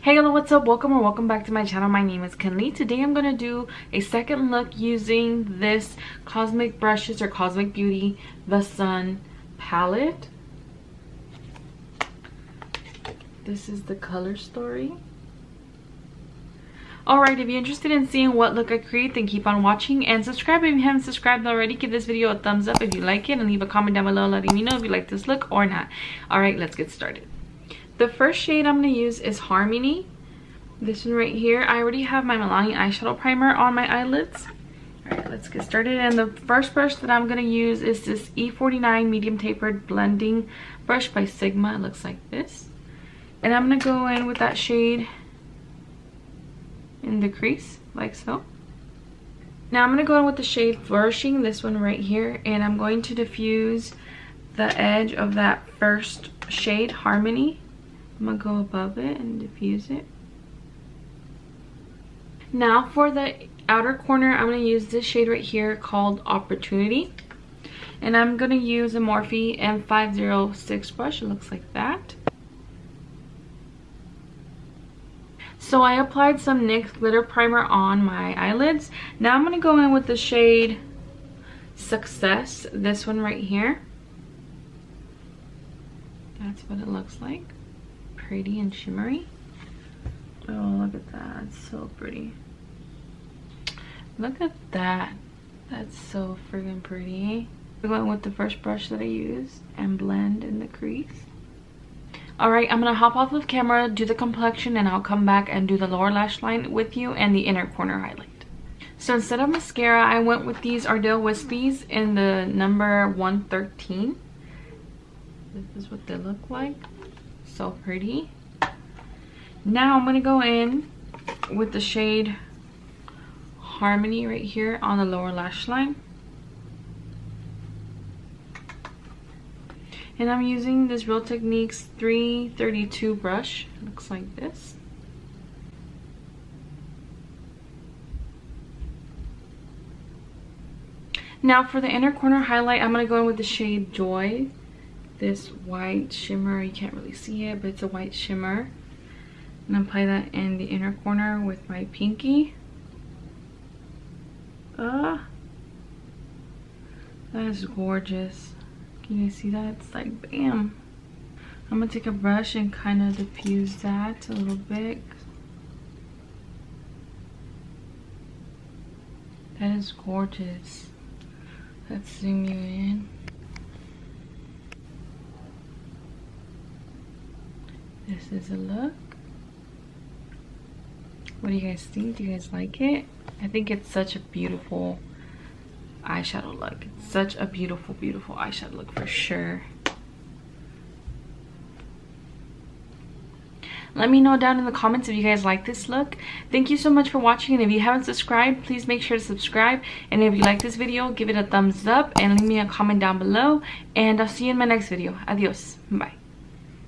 Hey, hello, what's up? Welcome back to my channel. My name is Kenlee. Today I'm going to do a second look using this Cosmic Brushes or Cosmic Beauty The Sun palette. This is the color story. Alright, if you're interested in seeing what look I create, then keep on watching and subscribe if you haven't subscribed already. Give this video a thumbs up if you like it and leave a comment down below letting me know if you like this look or not. Alright, let's get started. The first shade I'm going to use is Harmony. This one right here. I already have my Milani eyeshadow primer on my eyelids. Alright, let's get started. And the first brush that I'm going to use is this E49 medium tapered blending brush by Sigma. It looks like this. And I'm going to go in with that shade in the crease, like so. Now I'm going to go in with the shade Flourishing, this one right here. And I'm going to diffuse the edge of that first shade, Harmony. I'm going to go above it and diffuse it. Now for the outer corner, I'm going to use this shade right here called Opportunity. And I'm going to use a Morphe M506 brush. It looks like that. So I applied some NYX glitter primer on my eyelids. Now I'm going to go in with the shade Success, this one right here. That's what it looks like. Pretty and shimmery. Oh, look at that. It's so pretty. Look at that. That's so friggin' pretty. I'm going with the first brush that I used and blend in the crease. Alright, I'm going to hop off of camera, do the complexion, and I'll come back and do the lower lash line with you and the inner corner highlight. So instead of mascara, I went with these Ardell Wispies in the number 113. This is what they look like. So pretty. Now I'm going to go in with the shade Harmony right here on the lower lash line. And I'm using this Real Techniques 332 brush. It looks like this. Now for the inner corner highlight, I'm going to go in with the shade Joy. This white shimmer, you can't really see it, but it's a white shimmer. And apply that in the inner corner with my pinky. That is gorgeous. Can you see that? It's like bam. I'm gonna take a brush and kind of diffuse that a little bit. That is gorgeous. Let's zoom you in. This is a look. What do you guys think? Do you guys like it? I think it's such a beautiful eyeshadow look. It's such a beautiful eyeshadow look for sure. Let me know down in the comments if you guys like this look. Thank you so much for watching, and if you haven't subscribed, please make sure to subscribe. And if you like this video, give it a thumbs up and leave me a comment down below, and I'll see you in my next video. Adios. Bye.